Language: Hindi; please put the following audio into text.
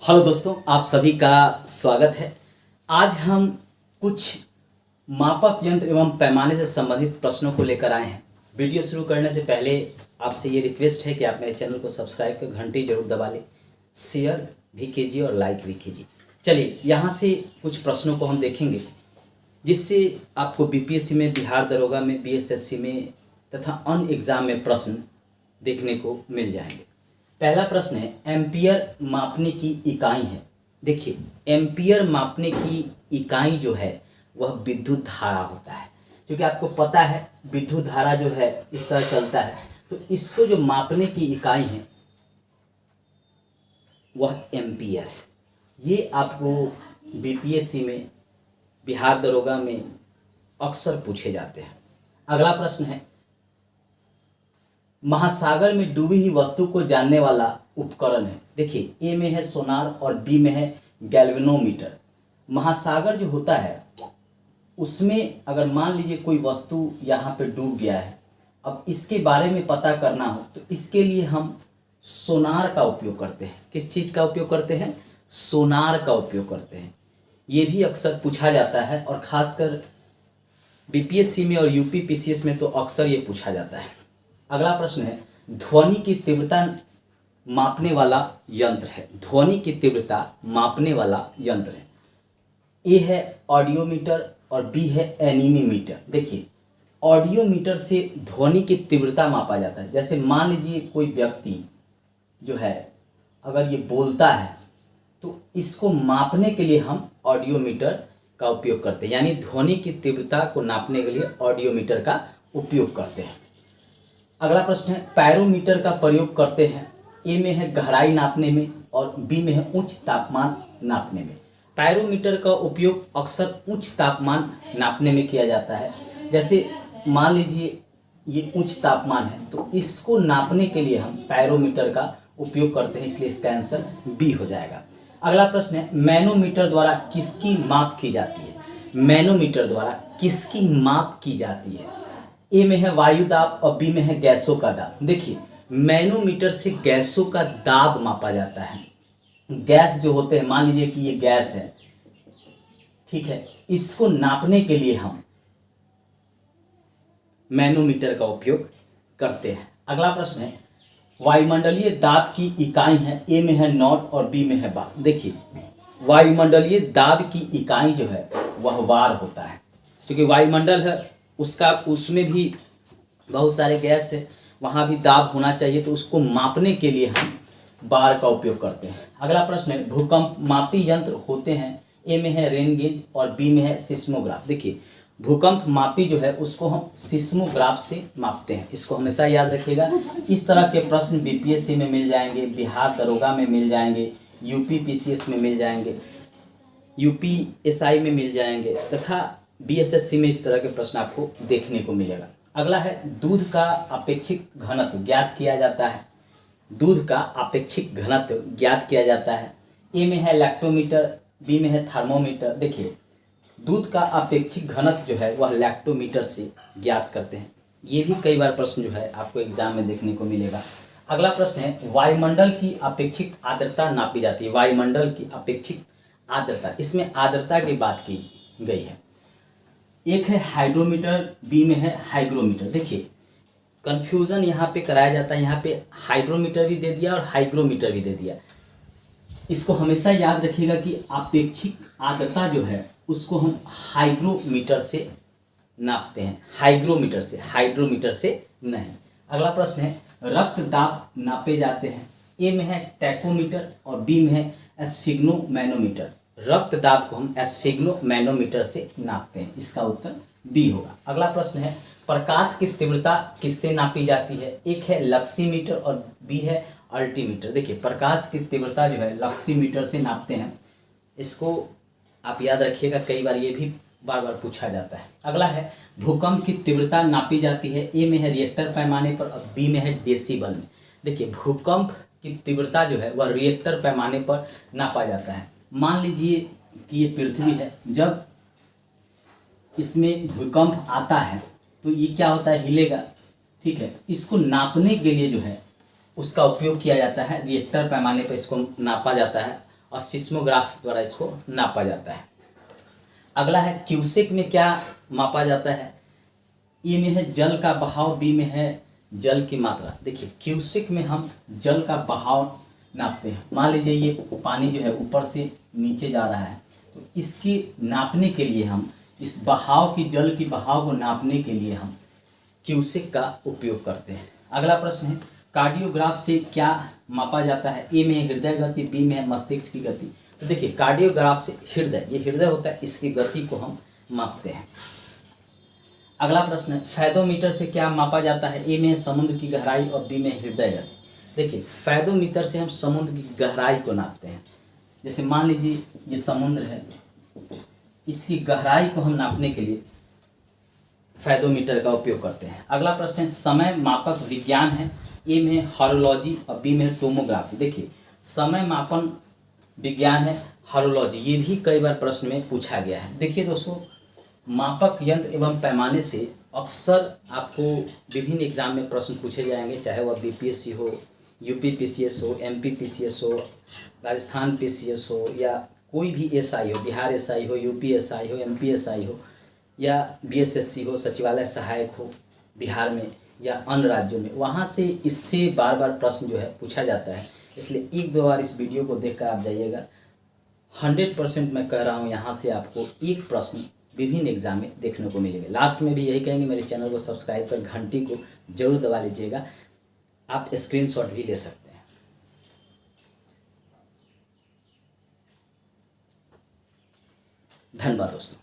हेलो दोस्तों, आप सभी का स्वागत है। आज हम कुछ मापक यंत्र एवं पैमाने से संबंधित प्रश्नों को लेकर आए हैं। वीडियो शुरू करने से पहले आपसे ये रिक्वेस्ट है कि आप मेरे चैनल को सब्सक्राइब कर घंटी जरूर दबा लें, शेयर भी कीजिए और लाइक भी कीजिए। चलिए यहाँ से कुछ प्रश्नों को हम देखेंगे जिससे आपको बीपीएससी में, बिहार दरोगा में, बीएसएससी में तथा अन्य एग्ज़ाम में प्रश्न देखने को मिल जाएंगे। पहला प्रश्न है, एम्पियर मापने की इकाई है। देखिए, एम्पियर मापने की इकाई जो है वह विद्युत धारा होता है। क्योंकि आपको पता है विद्युत धारा जो है इस तरह चलता है, तो इसको जो मापने की इकाई है वह एम्पियर है। ये आपको बीपीएससी में, बिहार दरोगा में अक्सर पूछे जाते हैं। अगला प्रश्न है, महासागर में डूबी हुई वस्तु को जानने वाला उपकरण है। देखिए, ए में है सोनार और बी में है गैल्वेनोमीटर। महासागर जो होता है उसमें अगर मान लीजिए कोई वस्तु यहाँ पे डूब गया है, अब इसके बारे में पता करना हो तो इसके लिए हम सोनार का उपयोग करते हैं। किस चीज़ का उपयोग करते हैं? सोनार का उपयोग करते हैं। ये भी अक्सर पूछा जाता है और ख़ासकर बीपीएससी में और यूपी पीसीएस में तो अक्सर ये पूछा जाता है। अगला प्रश्न है, ध्वनि की तीव्रता मापने वाला यंत्र है। ध्वनि की तीव्रता मापने वाला यंत्र है। ए है ऑडियोमीटर और बी है एनीमीमीटर। देखिए, ऑडियोमीटर से ध्वनि की तीव्रता मापा जाता है। जैसे मान लीजिए कोई व्यक्ति जो है अगर ये बोलता है तो इसको मापने के लिए हम ऑडियोमीटर का उपयोग करते हैं, यानी ध्वनि की तीव्रता को नापने के लिए ऑडियोमीटर का उपयोग करते हैं। अगला प्रश्न है, पैरोमीटर का प्रयोग करते हैं। ए में है गहराई नापने में और बी में है उच्च तापमान नापने में। पैरोमीटर का उपयोग अक्सर उच्च तापमान नापने में किया जाता है। जैसे मान लीजिए ये उच्च तापमान है तो इसको नापने के लिए हम पैरोमीटर का उपयोग करते हैं, इसलिए इसका आंसर बी हो जाएगा। अगला प्रश्न है, मैनोमीटर द्वारा किसकी माप की जाती है? मैनोमीटर द्वारा किसकी माप की जाती है? ए में है वायु दाब और बी में है गैसों का दाब। देखिए, मैनोमीटर से गैसों का दाब मापा जाता है। गैस जो होते हैं, मान लीजिए कि ये गैस है, ठीक है, इसको नापने के लिए हम मैनोमीटर का उपयोग करते हैं। अगला प्रश्न है, वायुमंडलीय दाब की इकाई है। ए में है नॉट और बी में है बार। देखिए, वायुमंडलीय दाब की इकाई जो है वह बार होता है। क्योंकि वायुमंडल है उसमें भी बहुत सारे गैस है, वहाँ भी दाब होना चाहिए, तो उसको मापने के लिए हम बार का उपयोग करते हैं। अगला प्रश्न है, भूकंप मापी यंत्र होते हैं। ए में है रेन गेज और बी में है सिस्मोग्राफ। देखिए, भूकंप मापी जो है उसको हम सिस्मोग्राफ से मापते हैं। इसको हमेशा याद रखिएगा। इस तरह के प्रश्न बीपीएससी में मिल जाएंगे, बिहार दरोगा में मिल जाएंगे, यूपी पीसीएस में मिल जाएंगे, यूपीएसआई में मिल जाएंगे तथा बीएसएससी में इस तरह के प्रश्न आपको देखने को मिलेगा। अगला है, दूध का अपेक्षित घनत्व ज्ञात किया जाता है। दूध का अपेक्षित घनत्व ज्ञात किया जाता है। ए में है लैक्टोमीटर, बी में है थर्मोमीटर। देखिए, दूध का अपेक्षित घनत्व जो है वह लैक्टोमीटर से ज्ञात करते हैं। ये भी कई बार प्रश्न जो है आपको एग्जाम में देखने को मिलेगा। अगला प्रश्न है, वायुमंडल की अपेक्षित आर्द्रता नापी जाती है। वायुमंडल की अपेक्षित आर्द्रता, इसमें आर्द्रता की बात की गई है। एक है हाइड्रोमीटर, बी में है हाइग्रोमीटर। देखिए, कंफ्यूजन यहाँ पे कराया जाता है। यहाँ पे हाइड्रोमीटर भी दे दिया और हाइग्रोमीटर भी दे दिया। इसको हमेशा याद रखिएगा कि अपेक्षित आर्द्रता जो है उसको हम हाइग्रोमीटर से नापते हैं, हाइड्रोमीटर से नहीं। अगला प्रश्न है, रक्त दाब नापे जाते हैं। ए में है टैकोमीटर और बी में है स्फिग्नोमैनोमीटर। रक्त दाब को हम स्फिग्नोमैनोमीटर से नापते हैं, इसका उत्तर बी होगा। अगला प्रश्न है, प्रकाश की तीव्रता किससे नापी जाती है? एक है लक्सीमीटर और बी है अल्टीमीटर। देखिए, प्रकाश की तीव्रता जो है लक्सीमीटर से नापते हैं। इसको आप याद रखिएगा, कई बार ये भी बार बार पूछा जाता है। अगला है, भूकंप की तीव्रता नापी जाती है। ए में है रिएक्टर पैमाने पर और बी में है डेसिबल में। देखिए, भूकंप की तीव्रता जो है वह रिएक्टर पैमाने पर नापा जाता है। मान लीजिए कि ये पृथ्वी है, जब इसमें भूकंप आता है तो ये क्या होता है, हिलेगा, ठीक है। इसको नापने के लिए जो है उसका उपयोग किया जाता है, रिएक्टर पैमाने पर इसको नापा जाता है और सिस्मोग्राफ द्वारा इसको नापा जाता है। अगला है क्यूसेक में क्या मापा जाता है। ए में है जल का बहाव, बी में है जल की मात्रा। देखिए क्यूसेक में हम जल का बहाव नापते हैं। मान लीजिए ये पानी जो है ऊपर से नीचे जा रहा है, तो इसकी नापने के लिए हम इस बहाव की, जल की बहाव को नापने के लिए हम क्यूसेक का उपयोग करते हैं। अगला प्रश्न है कार्डियोग्राफ से क्या मापा जाता है। ए में है हृदय गति, बी में है मस्तिष्क की गति। तो देखिए कार्डियोग्राफ से हृदय, ये हृदय होता है, इसकी गति को हम मापते हैं। अगला प्रश्न है फैदोमीटर से क्या मापा जाता है। ए में है समुद्र की गहराई और बी में हृदय गति। देखिए फैदोमीटर से हम समुद्र की गहराई को नापते हैं। जैसे मान लीजिए ये समुद्र है, इसकी गहराई को हम नापने के लिए फैदोमीटर का उपयोग करते हैं। अगला प्रश्न है समय मापक विज्ञान है। ए में हॉरोलॉजी और बी में टोमोग्राफी। देखिए समय मापन विज्ञान है हॉरोलॉजी, ये भी कई बार प्रश्न में पूछा गया है। देखिए दोस्तों, मापक यंत्र एवं पैमाने से अक्सर आपको विभिन्न एग्जाम में प्रश्न पूछे जाएंगे, चाहे वह बीपीएससी हो, यूपी पीसीएस हो, एमपी पीसीएस हो, राजस्थान पीसीएस हो, या कोई भी एसआई हो, बिहार एसआई हो, यूपी एसआई हो, एमपी एसआई हो, या बीएसएससी हो, सचिवालय सहायक हो बिहार में या अन्य राज्यों में, वहाँ से इससे बार बार प्रश्न जो है पूछा जाता है। इसलिए एक दो बार इस वीडियो को देखकर आप जाइएगा। 100% मैं कह रहा हूँ, यहाँ से आपको एक प्रश्न विभिन्न एग्जाम में देखने को मिलेंगे। लास्ट में भी यही कहेंगे, मेरे चैनल को सब्सक्राइब कर घंटी को जरूर दबा लीजिएगा। आप स्क्रीनशॉट भी ले सकते हैं। धन्यवाद दोस्तों।